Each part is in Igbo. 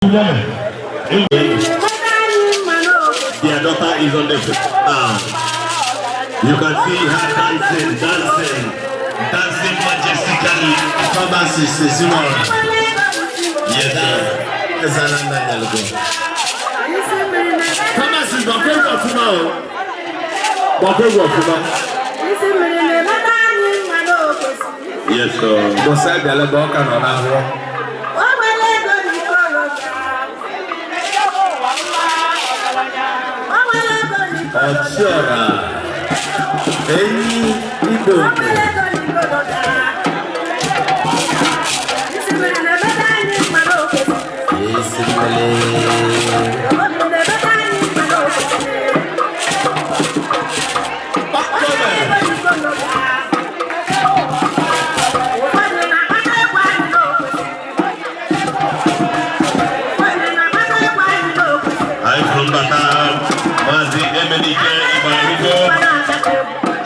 Their daughter is on the you can see her dancing majestically. Pharmacist Ezimora. Yes, Pharmacist yes, sir. Achora.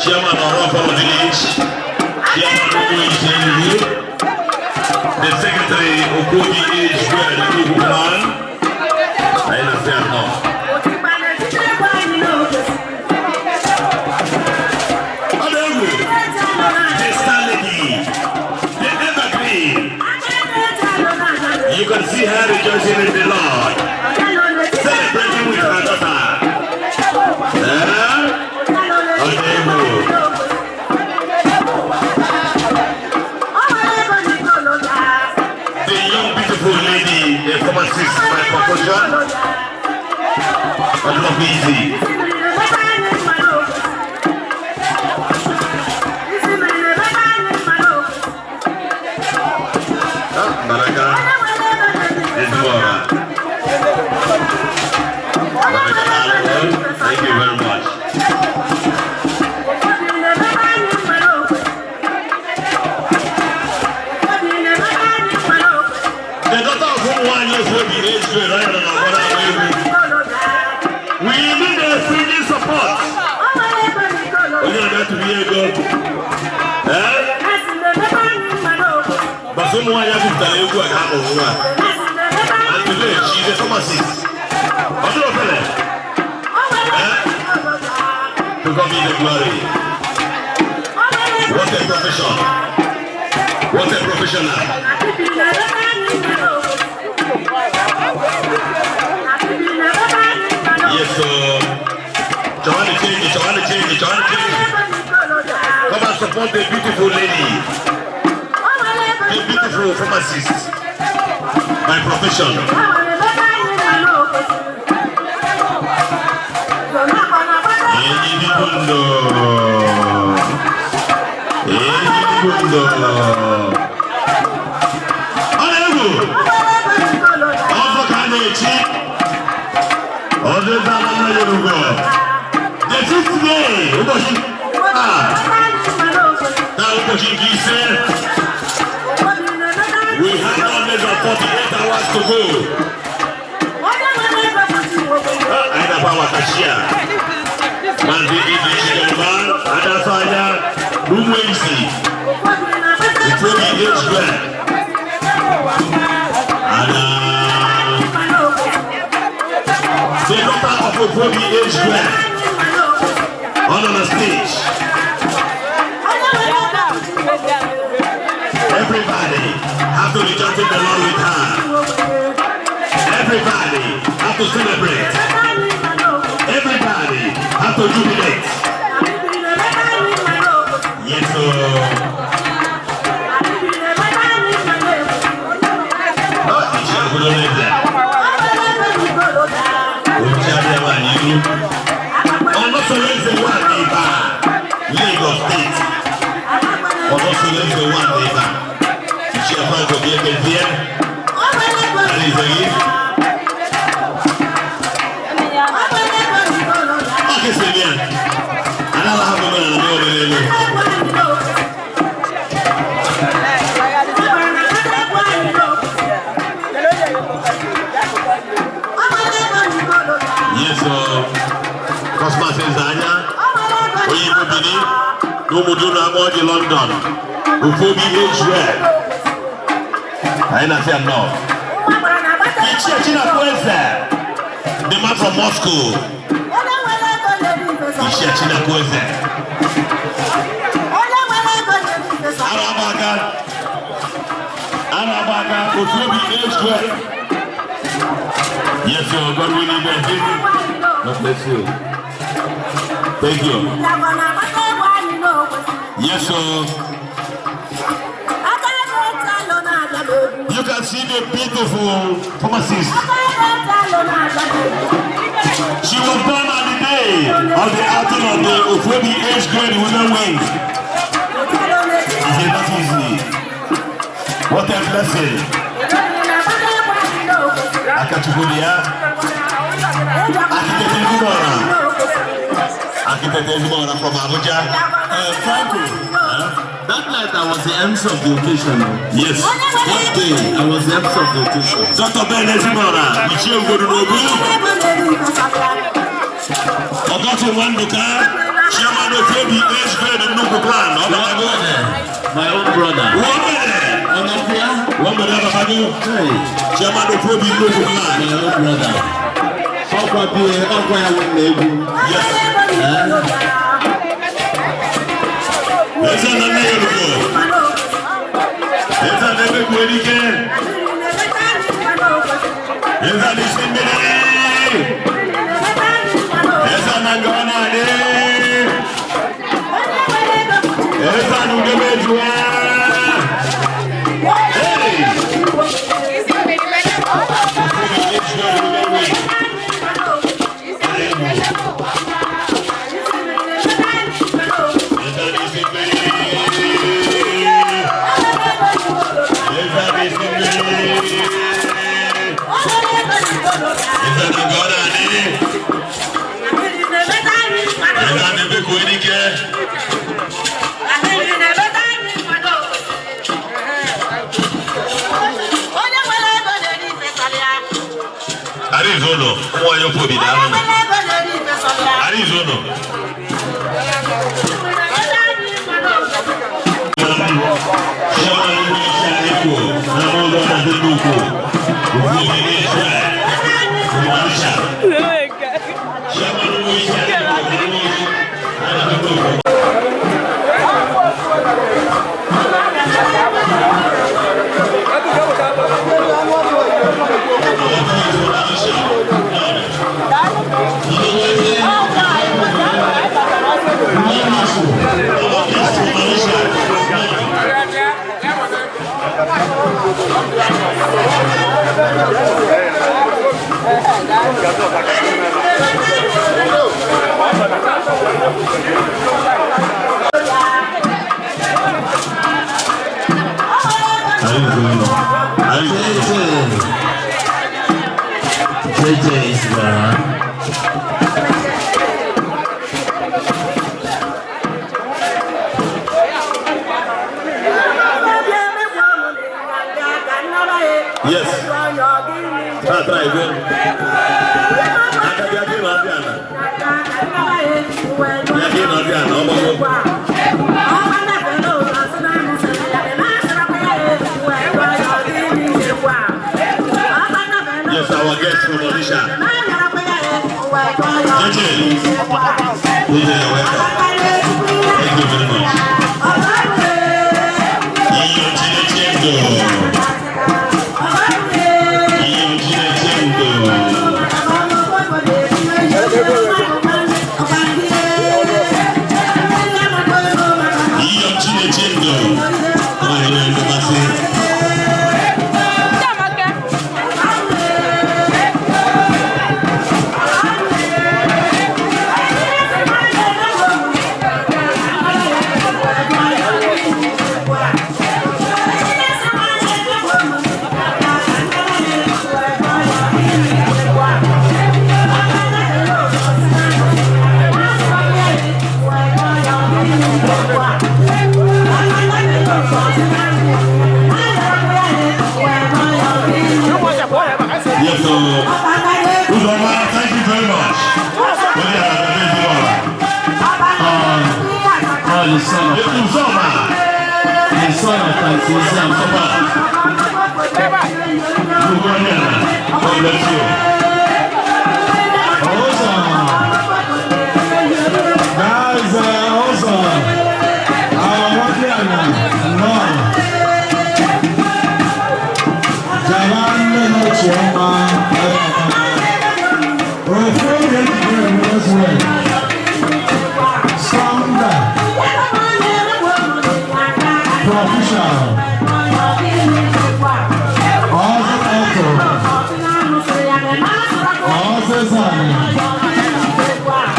Chairman of Rockford Village, Chairman of the Secretary of Kogi is where the Nnukwu man. I understand now. The Star Lady, the Evergreen. You can see her rejoicing in the Lord, celebrating with her daughter. The young beautiful lady, a pharmacist by profession, but not easy. Baraka, Ezimora. Thank you very much. The daughter of whom 1 year old is we need a free support. We're going to be able but someone has to tell you what happened. And today she's a pharmacist. To God be the glory. What a profession. What a professional. Yes, sir. Trying to change it. Come and support the beautiful lady. The beautiful pharmacist. My profession. We have only 48 hours to go. I have our cashier. Manzi English man, Adafaya, Lumwezi. It will be Israel. The daughter of Ogbalu Israel on the stage. Everybody have to rejoice in the Lord with her. Everybody have to celebrate. Everybody have to jubilate. Yes, sir. Also, let's the one neighbor, Lagos State. Also, let's the one neighbor. She has found to be a here. And he's a gift. Okay, Sylvian. And I'll have a man and over there. Yes, sir. Cosmas Zanya, we will be no more do not London. Before we age red. I know. The man from Moscow. Arabaga, it will be age group. Yes, sir. God will need that. God bless you. Thank you. Yes, sir. You can see the beautiful pharmacist. She was born on the day of the outing of the Ofwebi age grade women wing. Is it not easy? What a blessing. Akachukulia. Architect Ezimora from Abuja. Franco. That night I was the MC of the occasion. Yes. That day I was the MC of the occasion. Dr. Ben Ezimora, Michelle Godunobu. Ogoto Wanduka, Chairman of Baby age grade in Nnukwu clan. My own brother. One brother, Chairman of Baby Nnukwu clan. My own brother. Yes. Esa na nero. Esa nebe kuelike. Esa nisimile. Esa nangona de. Esa nungebe jua. Hey. Arizono, wọ́n yóò fòbí dáná. Arizono. Yes. Try again. Yes, our guest from Odisha. Thank you very much. Thank you very much. The son of Francis. God bless you. Guys, also,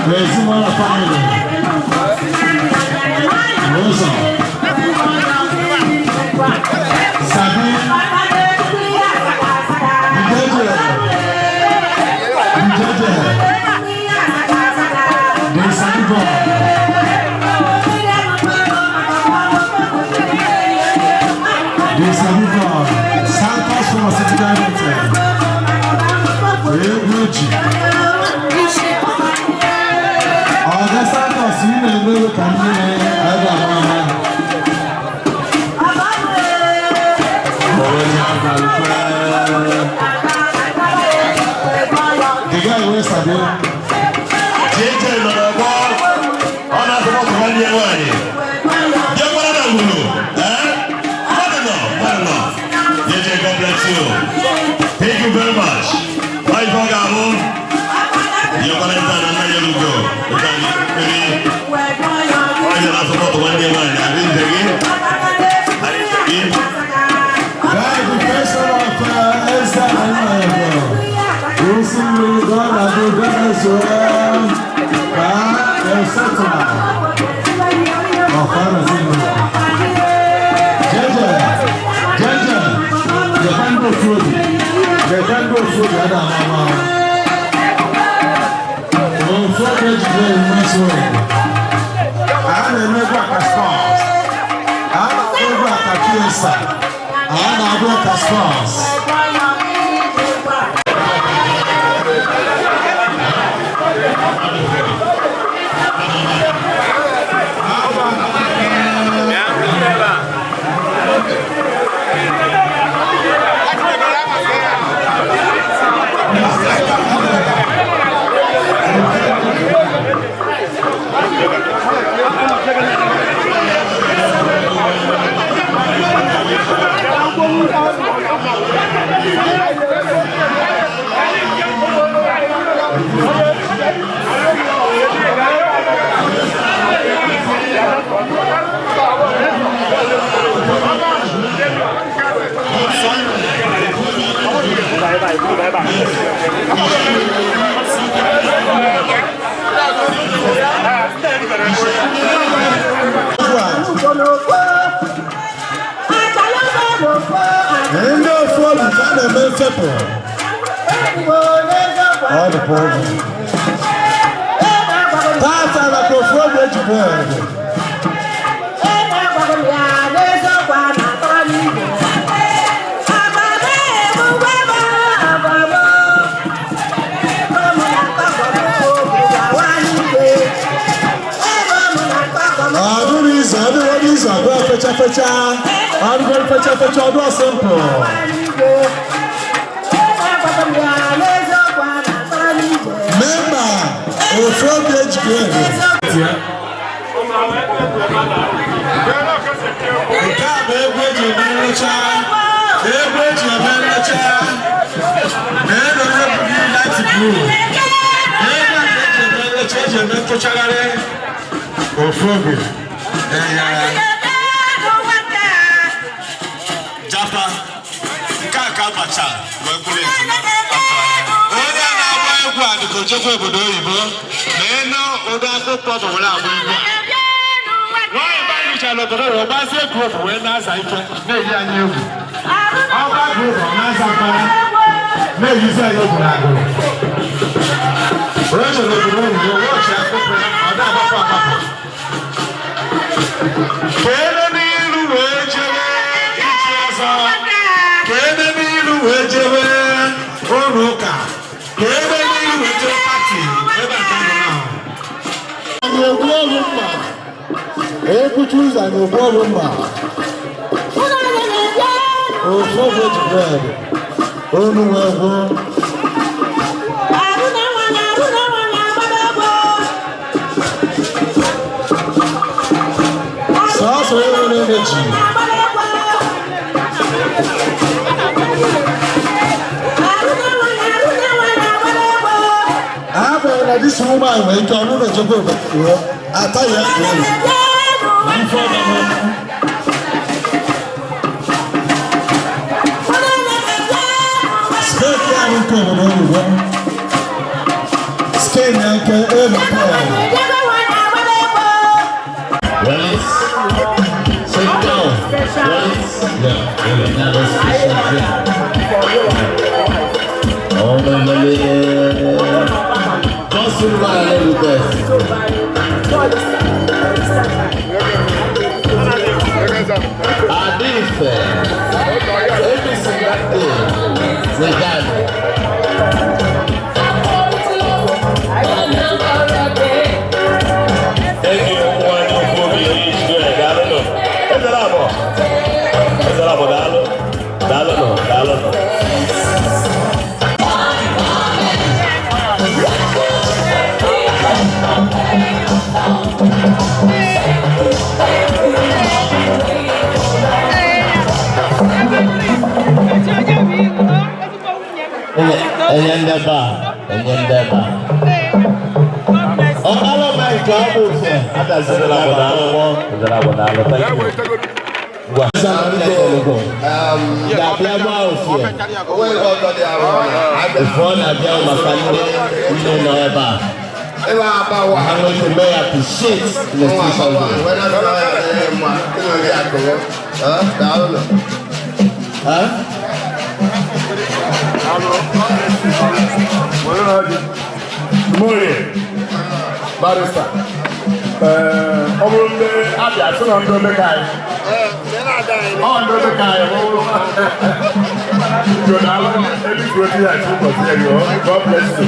Ezimora family. Rosa. Sabi. Jeje. Desanibo. Desanibo. Santos from Asitigamente. Eguchi. Santos, you know, we can do the guy who is there. God bless you. Thank you very much. Bye, Ogbalu. You're going to enter another logo. All the program. That's how I go from Betrand. This woman went on the job. I tell you, Adazi Barista. Obunde abia so na ndo mekai. Ndo mekai. You know, every good year I took for you. God bless you.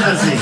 Adazi.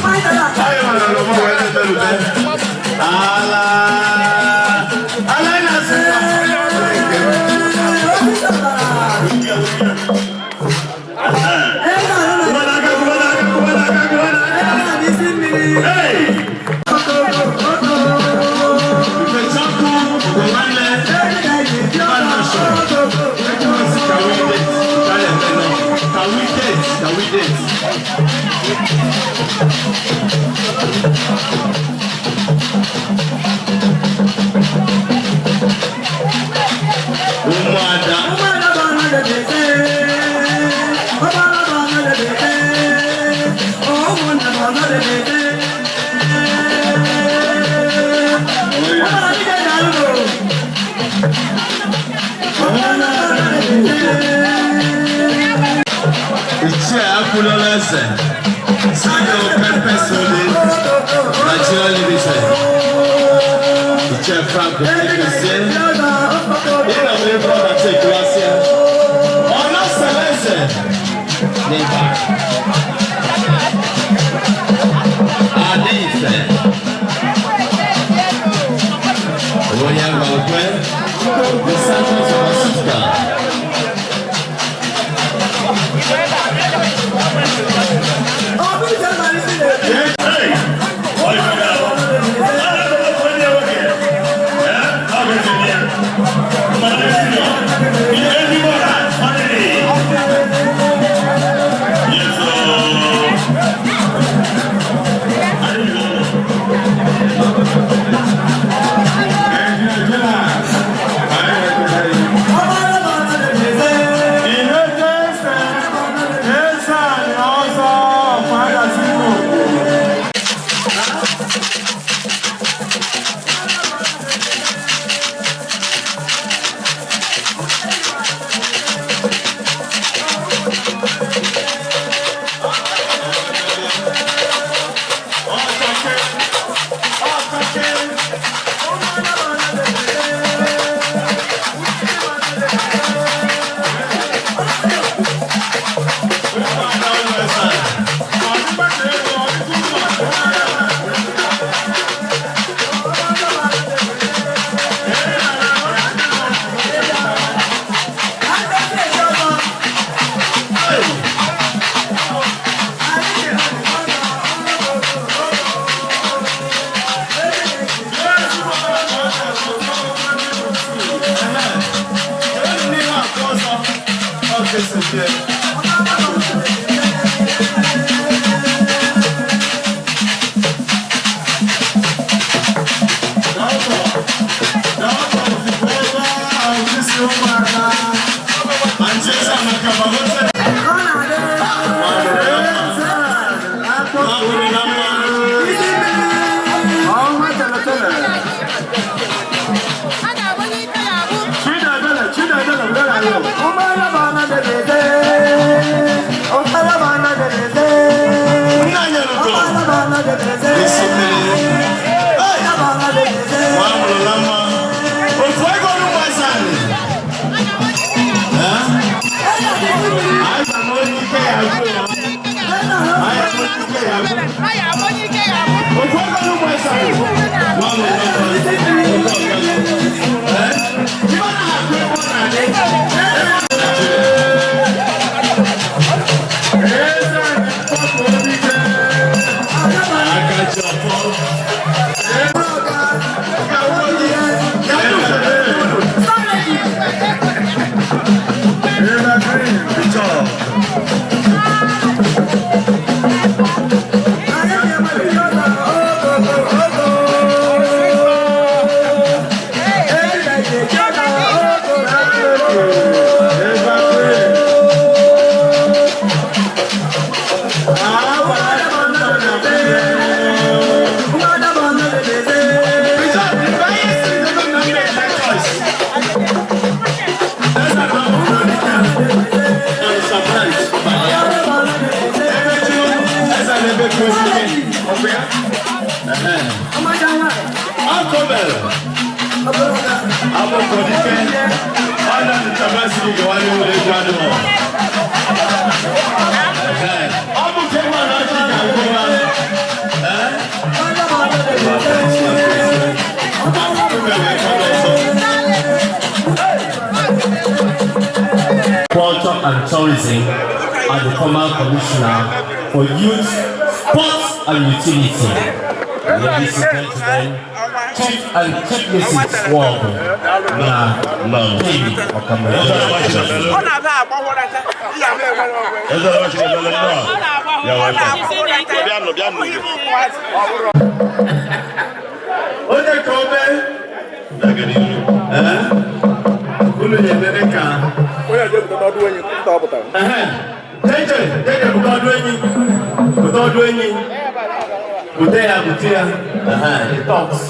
Culture and Tourism and the former Commissioner for Youth, Sports and Utility. Ladies and gentlemen, Chief and Chief Mrs. Wong na Baby Okamara. He talks.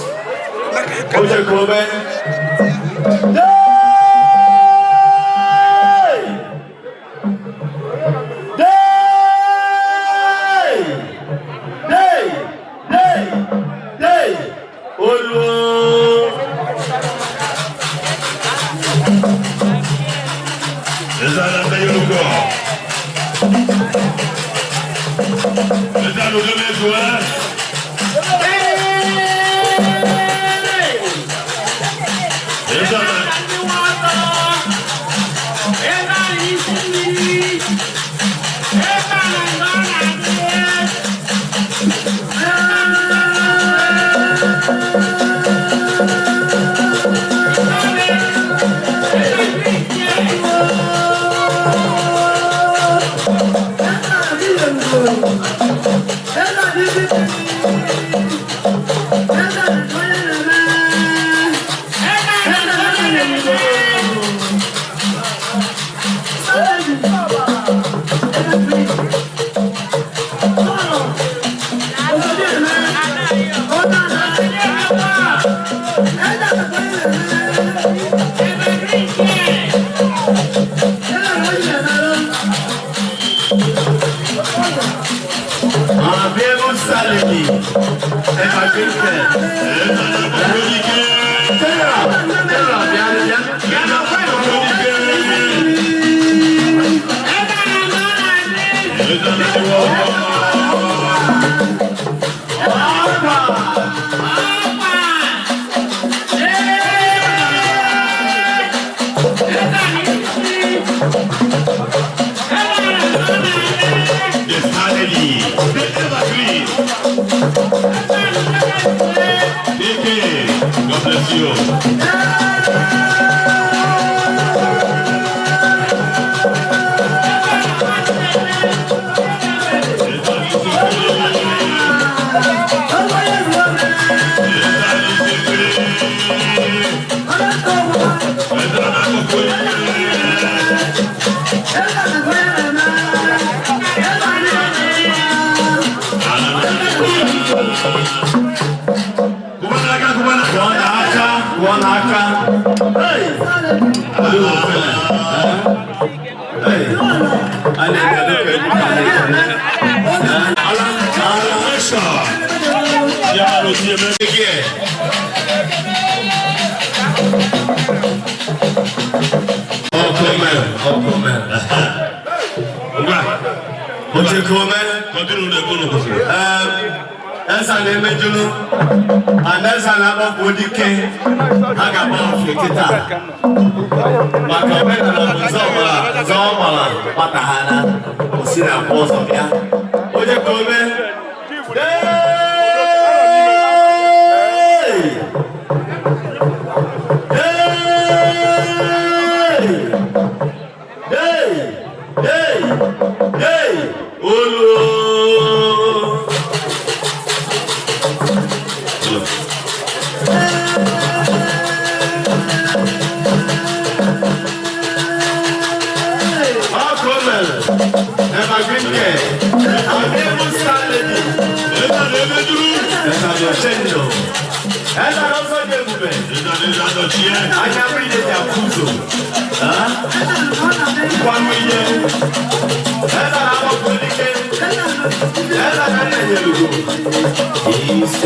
God bless you. He's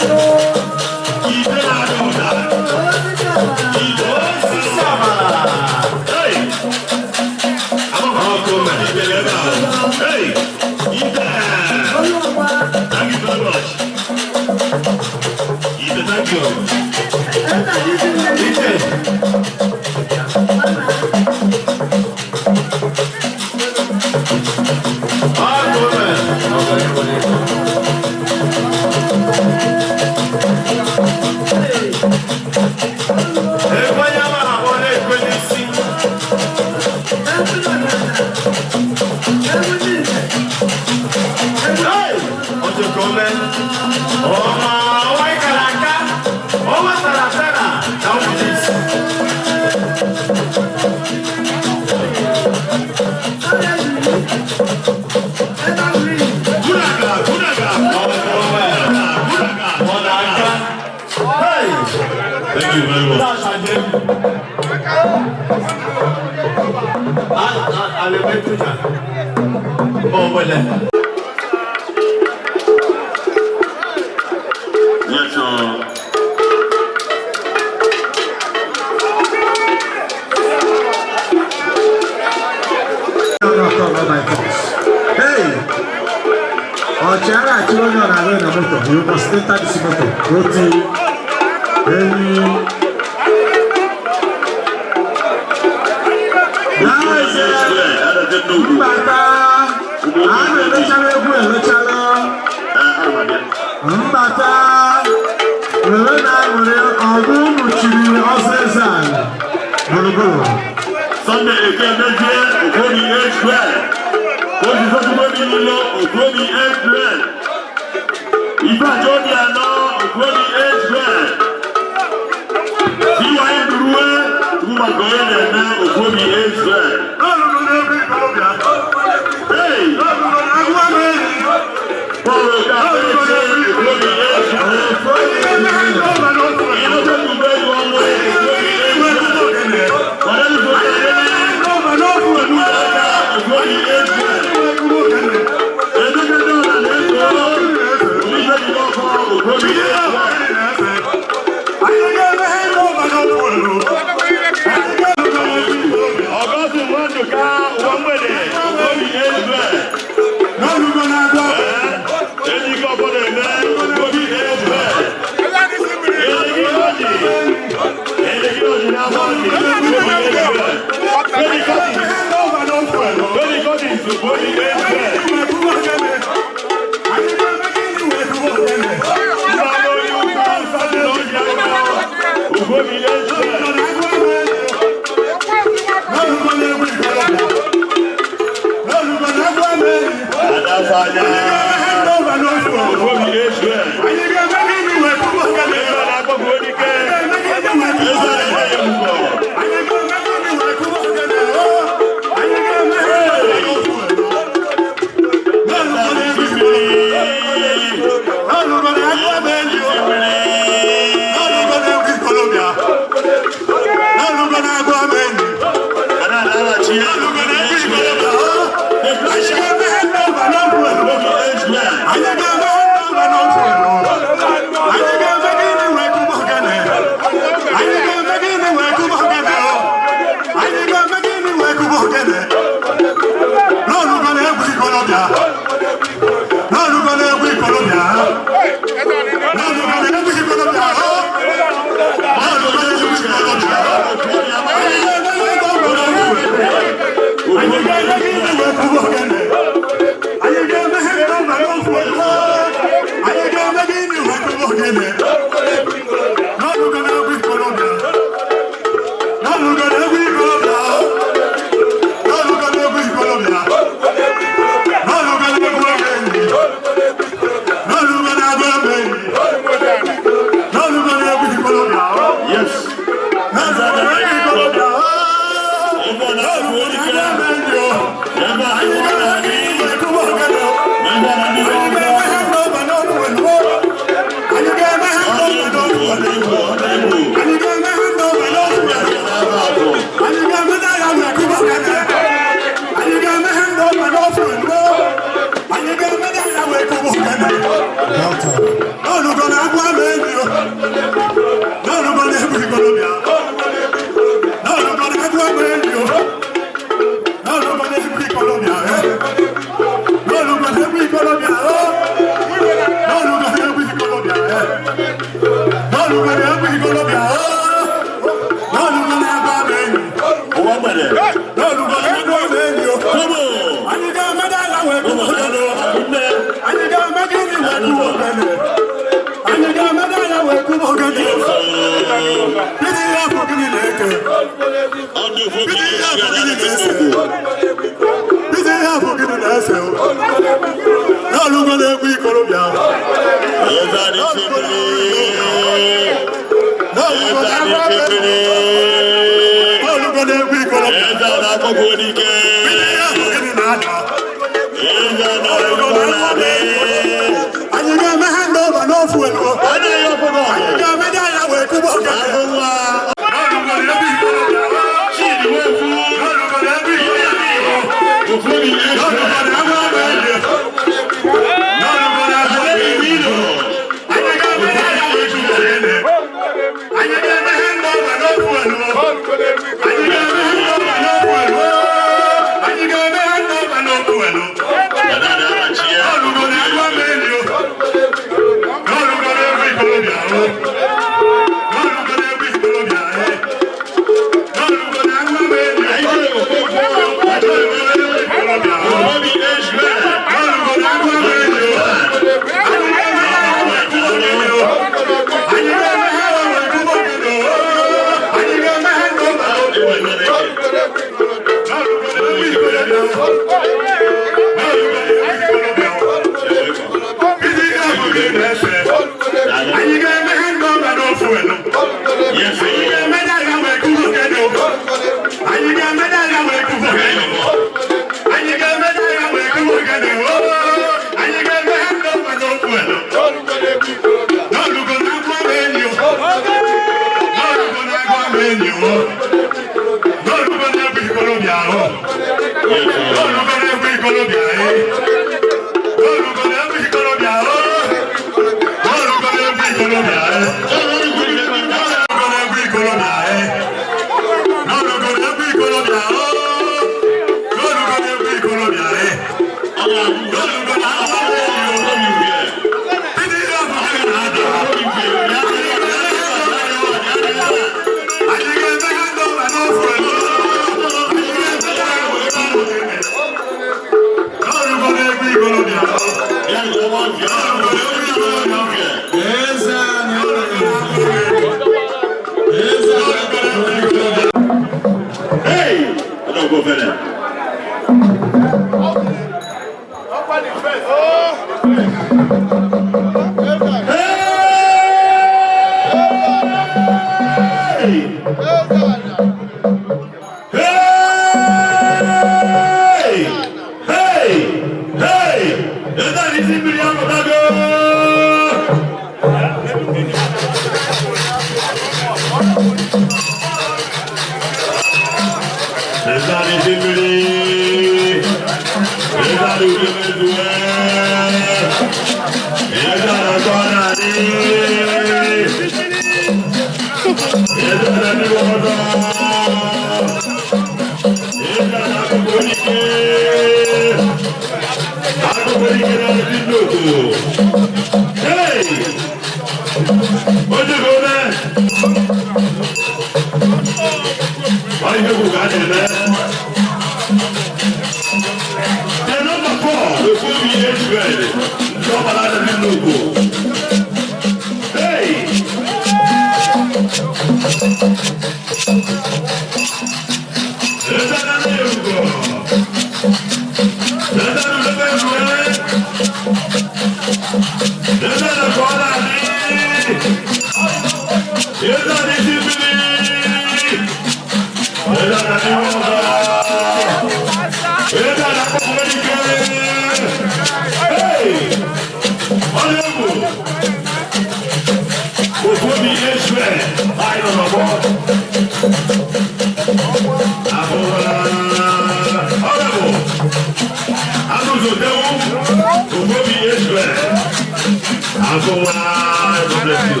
God bless you.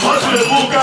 What's the book?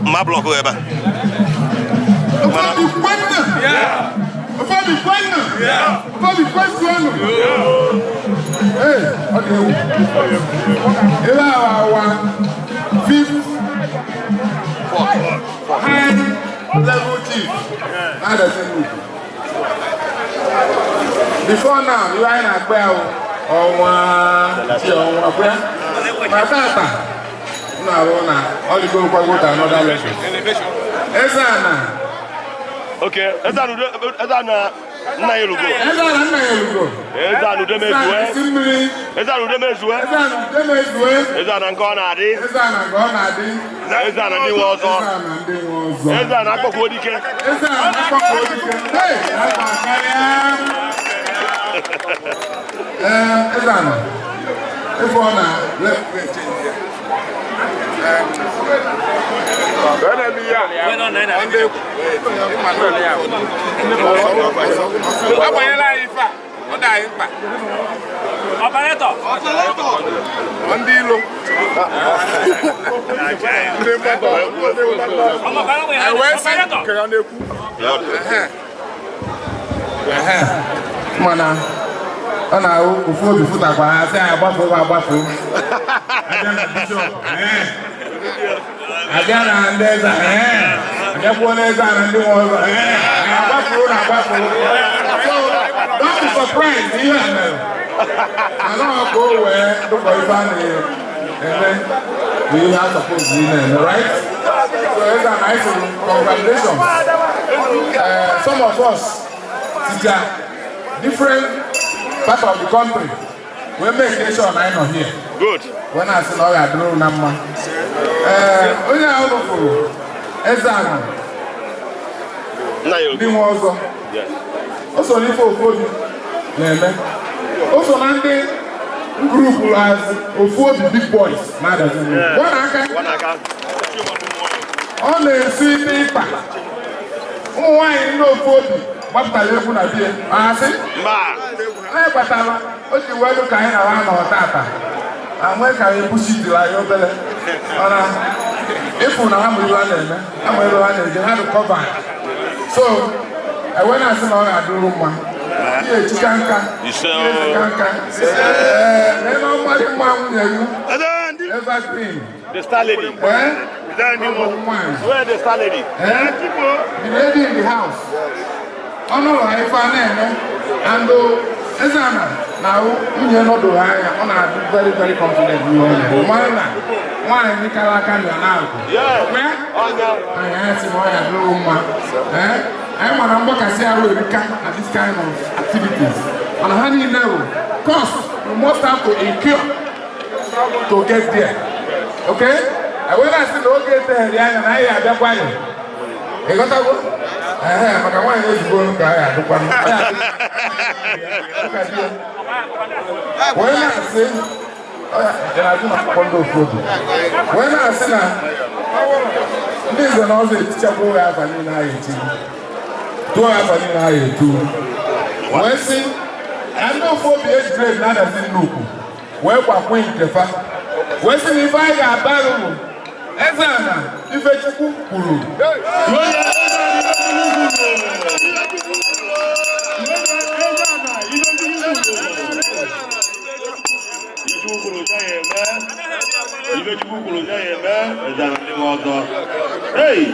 My block over. Before now, you are in a bell or one another elevation. Okay, Don't be surprised, I don't go where the boyfriend we are supposed to be in, right? So it's a nice congratulations. Some of us, different part of the country, we make sure I'm not here. Good. When I say, I don't know. Onye ahụ kwuru eze ahụ ndị nwe ọzọ o so n'ife ofobi na-eme o so na ndị grupu as ofobi big boys na Adazi aka ọ na-esi n'ịkpa ụmụ nwaanyị ndị ofobi gbapụtara egwu na bie asị anyị kpatara o ji wee ka anyị na-ara n'ọtata amwe ka ebushitiri anyị obere ọna ịfụ na ha mụrụ ha na-eme ha nwere ha na-eje ha recover so enwe na-asị na ọ ga-adịrụ mma ihe echika nka lee na ọmarị mma nwunye iwu evergreen the star lady where the star lady the lady in the house ọnụrụ ha ife a na-eme and Ezana now you know do I on a very, very confident you know. Why you can now? Yeah. I asked him why I do I'm a number can say I will at this kind of activities. On a honey level, cost you must have to incur to get there. Okay? I will ask you to get there and I have that one. You got that one? But I want you to go and cry. When I say, then I do not follow food. When I say, ndị nze na ọzọ etichakwa ya abalị na-eti tụọ ya abalị na-etu wee sị na ndị ofu obi ejire na Adazi Nnukwu wee gbakwa nkefa wee sị na ife anyị ga-aba bụ Ezana Ifechukwu kwuru Hey!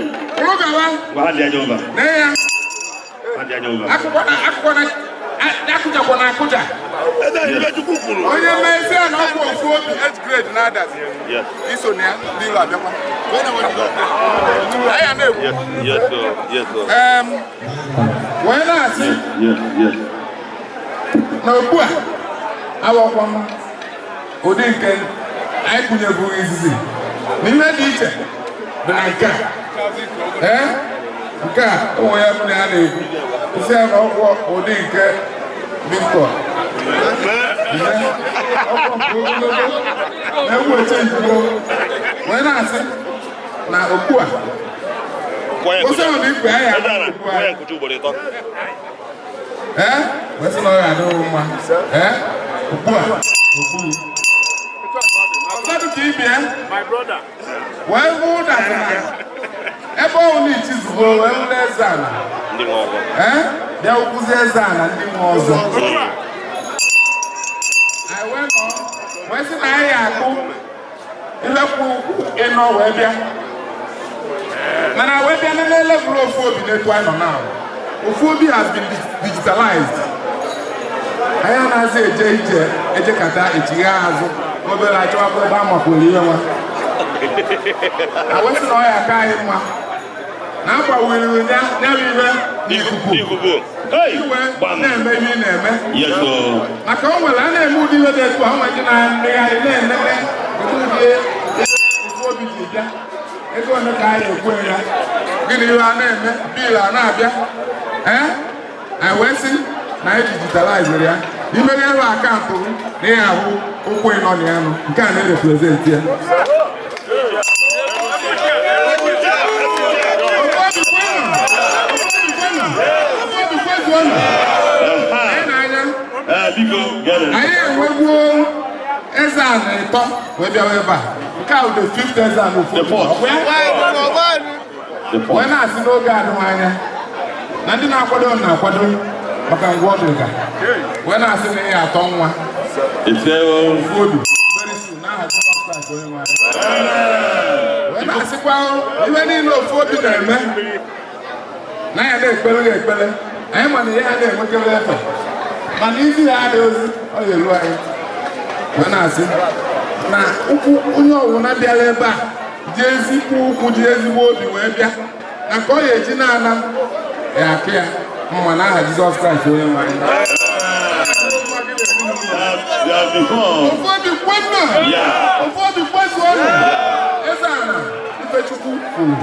onye mmezi a na ọkụ ofu obi grade na Adazi iso na ya ndị ilu abịakwa anya na-ekwu wee na-asị na okpu a awakwa m ụdị nke anyị kwụnyebu izizi n'ime dị iche bụ na nke a nke a ụmụ ya bụ na ya na-ekwu isi ya na ọgwụ ụdị nke Victor na-ewu eche njigo wee na-asị na okpu a osi ọdụ ikpe ahịa okpu a wee sị na ọ ya adịghị mma okpu a okpu ọzọ dị ka ibie wee hụ ụdara ebe ọhụụ n'ichizugo wee hụ Ezana bịa ụkwụzi Ezana ndị nwe ọzọ wee sị na anyị akụ ilekwu ịnọ wee bịa mana wee bịa na na-eleburu ofu obi n'etu anyị nọ na ofu obi has been digitalized anyị anaghịzi eje ije ejekata echigha azụ obere achọwakwa ebe a makwuru ihe nwa wee sị na ọ ya aka anyị mma na agbawiri ya ihe n'ikuku iwe na-eme ihe ị na-eme maka o nwere a na-eme ụdị ihe dị etu ahụ nwere na mmegharị na-eneme ụdị ofu obi ji bịa ego ole ka anyị ekwe ya gịnị ihe a na-eme bil a na-abịa anyị wee sị na anyị digitalize ya imeghe ebe akaụntụ na ihe ahụ ụkwụ ịnọ na ya nụ nke a na-ereprezentị ya anyị enwegbuo Ezana ịtọ wee bịawa ebe a nke a bụ the fifth Ezana wee na-asị n'oge adịmanya na ndị na-akwado na-akwado maka ngwa ọdụga wee na-asị na ihe atọ nwa obi wee na-asịkwa ihe niile ofu obi na-eme na ya na-ekpere ya ekpere anyị ma na ihe ha na-enwekere efe mana izi ya adị ozi ọ ga-elu anyị wee na-asị na ụkwụ onye ọwụna bịara ebe a ji ezigbo ụkwụ ji ezigbo obi wee bịa na ka ọ ya eji na-ana ya akụ ya mma na aha Jizọs Kraịst onye nwe anyị ofu obi kwezuo Ezana Ifechukwu kwuru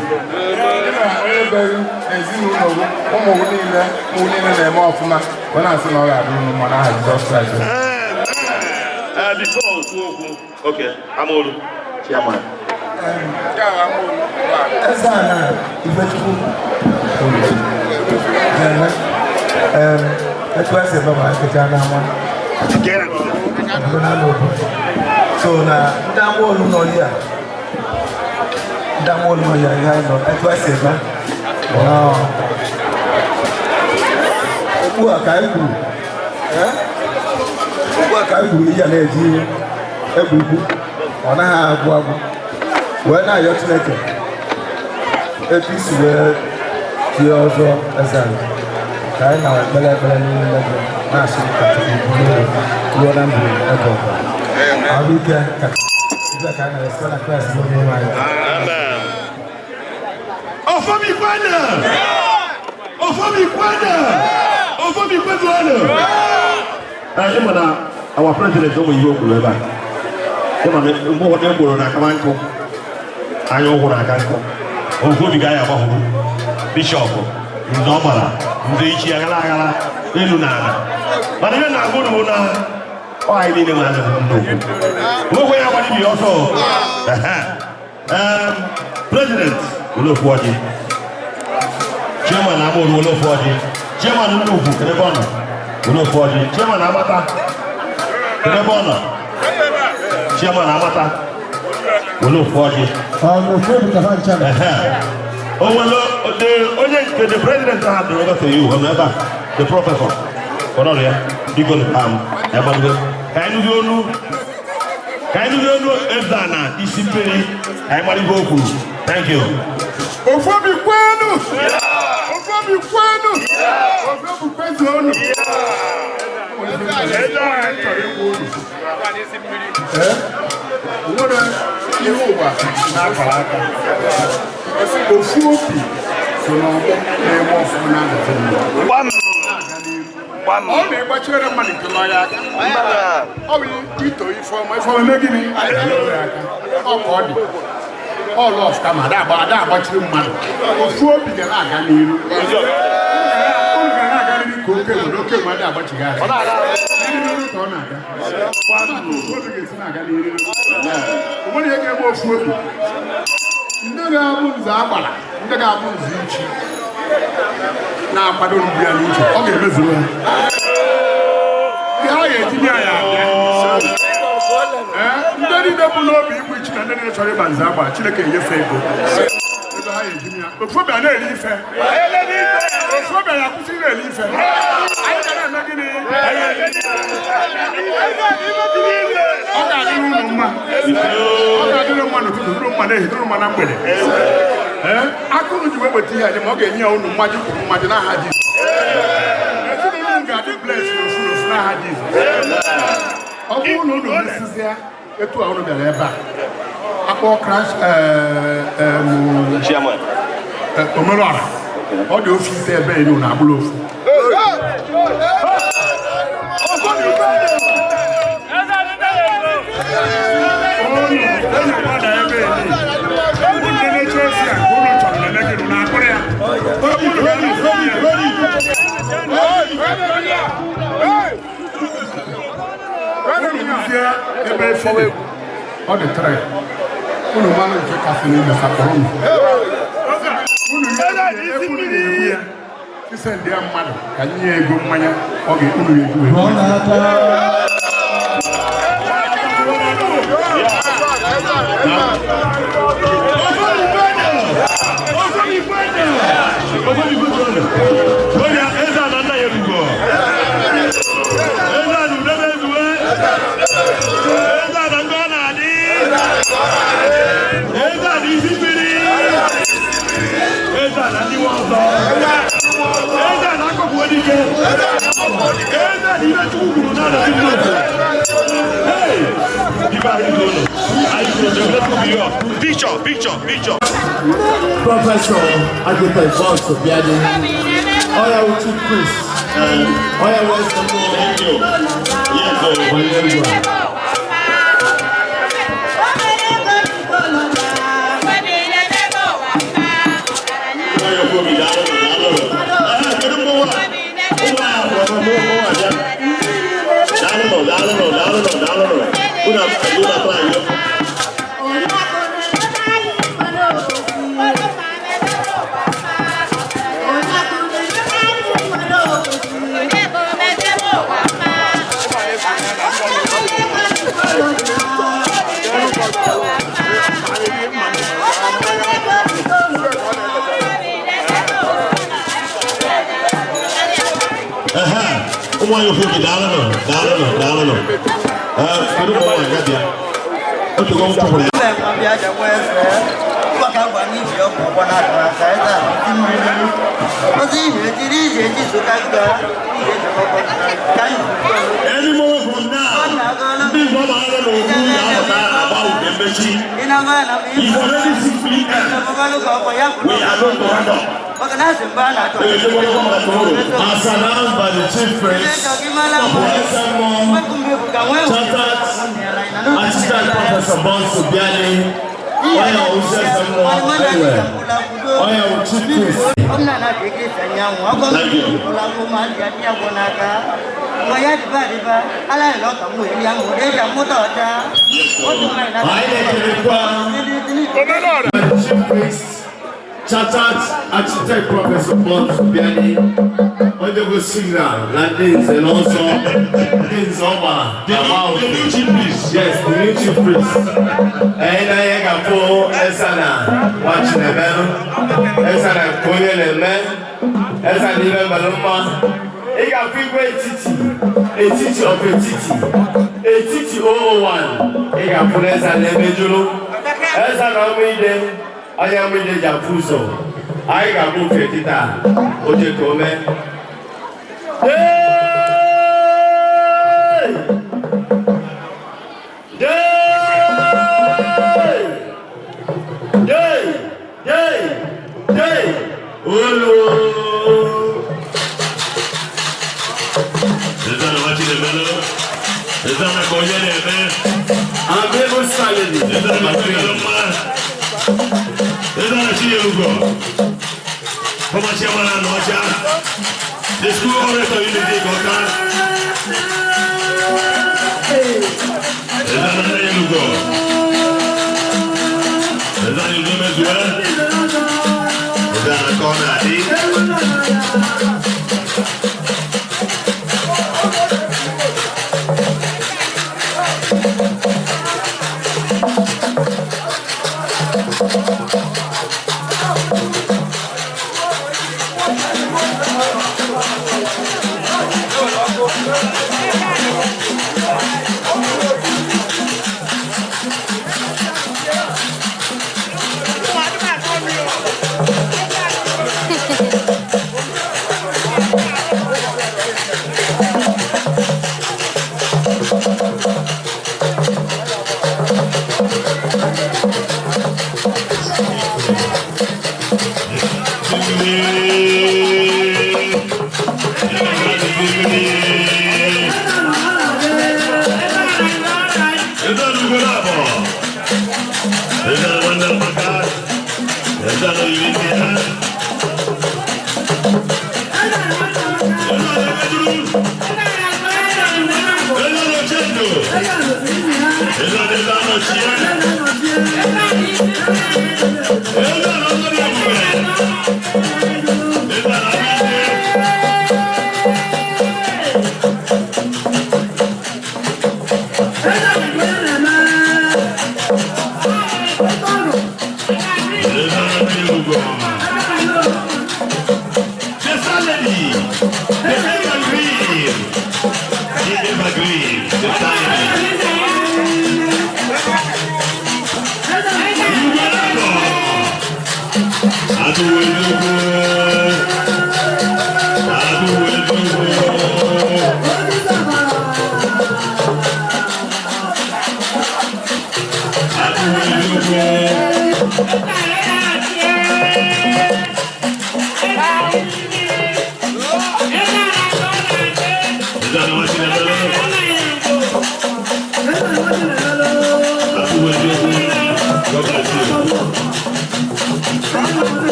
ebeghị ezinụlọ ụmụ niile na-eme ọfụma wee na-asị na ọ ga-adị unu mma n'aha Jizọs Kraịst. Okay, Amolu, Chairman. Ezana Ifechukwu etu esi ebe ma nkịta n'ama so na ndị amaolu nọ ya ihe anyị nọ etu esi ebe okpu a ka anyị kwuru ihe na-eji egwu ikwu ọ naghị agwụ agwụ wee na-ayọ Chineke etu isi wee tie ọzọ Ezana ka anyị na-ekpere ekpere niile gị na-asị ka ruo na ndụ ebe ọbụla ahụ ike ka ibe ka anyị na-esite na Kraịst bụ onye nwe anyị. Anyị ma na our president ụmụ ihe o kwuru ebe a ịma na mgbe ụfọdụ e gboro na akama nkụ anya ụkwụ na aka nkụ ofu obi ga ya agbahụrụ bishọp ndị ọ gbara ndị ichi aghara aghara elu na ala mana ihe na-agụ bụ na ọ anyị niile ma Nnukwu nwekwe ya gbara ibi ọsọ president Olofuoji. Chairman Amor Olofuoji. Chairman Nnukwu Kedebono. Olofuoji. Chairman Amata. Kedebono. Chairman Amata. Olofuoji. Oh, well, the president had the over to you, whenever the professor. Because can you know if Dana is simply I'm going to go. Thank you. All of them are but you man. Before we get a gun, crash chairman Omolora all the office there very no na blow all the three. Uno mano che caffè ne fa corona. Ci sente a mano, cagnie go mania, oge uno ye due. Picture. Professor Advocate Boss of Biadi. Oya Uchi Chris. Oya welcome. Thank you. Yes, Why you feel down? Any more from now, this one he's already 6 feet. We are not going on. As announced by the chief priest of Ezimora, Assistant Professor Bonsu Biani, Oya Ezimora everywhere. Oya chief priest. Thank you. I chief priest Chartered Architect Professor Paul Biani, Honorable Signal, Landins, and also Landins Oma. The new chief priest. Yes, the new chief priest. And I got four Esana watching the bell. Esana Koya the man. Esana even Baloma. He got freeway titi. A titi of a titi. A titi 001. He got four Esana Mejulo. Esana Omide. I am with the Japuso. I got moved to Tita. Oje Kome. Hey! Hey! Hey! Hey! Olo! Is that what you know? Is that my boy? I'm able to silent. Is that my boy? Is that a Chiugo? How much you want to know? The school already told you to take on that. Is that a Chiugo? Is that you do as well? Is that a corner?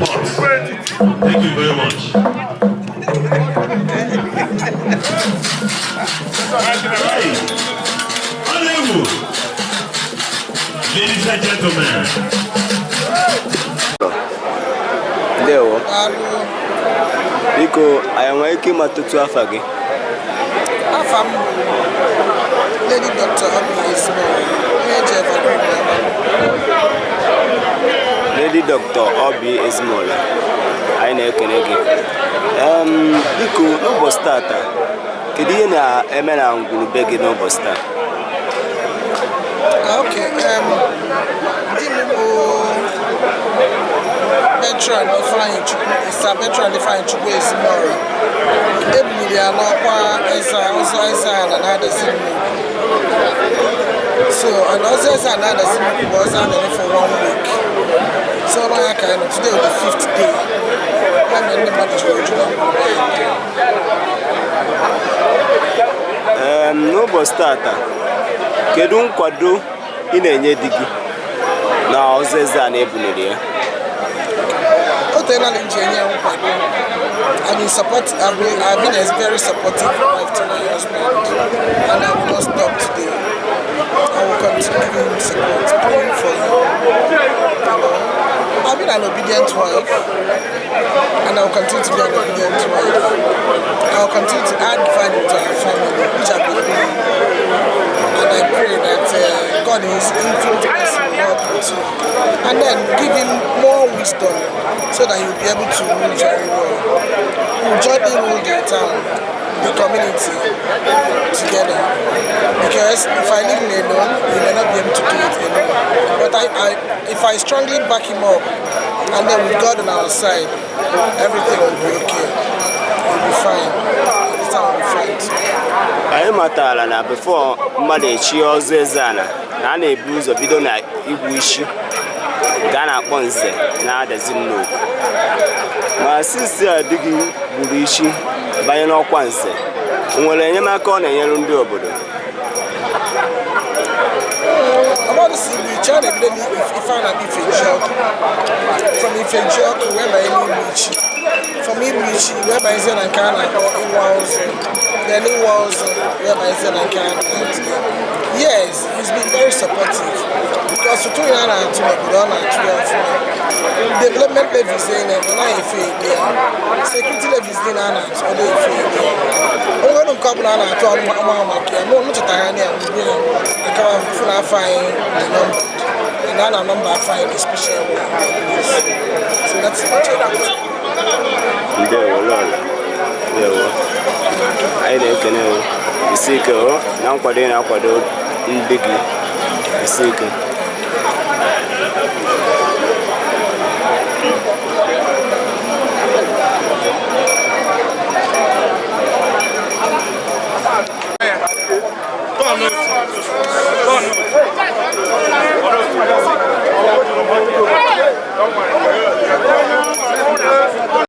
Thank you very much. Ladies and gentlemen. Ndewo. Biko, anyị nwere ike ịmatutu afa gị? Afa m Lady Dr. Ezimora. Lady Dr. Ezimora. I na-ekene gị. Biko n'ụbọchị tata, kedu ihe na-eme na ngwurube gị n'ụbọchị taa? Okay, Betrand Betrand Ezimora. Ebuliri ya n'ọkwa ọzọ eze ala na Adazi. So, and also eze ala na Adazi bụ ọzọ a na-eme for 1 week. So, today will be the 5th day. N'ụbọchị tata, kedu nkwado ị na-enye di gị na ọzọ eze a na-ebuliri ya? I've been a very supportive wife to my husband, and I will not stop today. I will continue giving support, praying for him. I've been an obedient wife, and I will continue to be an obedient wife. I will continue to add value to our family, which I've been doing. And I pray that God in His infinite mercy will help him too. And then give him more wisdom so that he will be able to rule very well. He will jointly rule the town, the community together. Because if I leave him alone, he may not be able to do it alone. But if I strongly back him up, and then with God on our side, everything will be okay. It will be fine. The town will be fine too. Anyị matara na before mmadụ echi ọzọ eze ala na a na-ebu ụzọ bido na igwu isi nke a na-akpọ nze na Adazi Nnukwu. Ma since adịghị gburu isi banye n'ọkwa nze, nwere enyemaka ọ na-enyere ndị obodo? About the CBC, I found out if a job from if a job where by any beach. For me, beach where by Zen and Kana it was then it was where by Zen and Kana. Yes, he's been very supportive because to turn around to me, but on development levies in and I feel security levies in and so they feel. Oh, I don't come down to Mama, I'm not tired. I'm full fine the number, and then our number fine is special. So that's what I do. I na-ekene isi ike na nkwado ndị gị isi ike.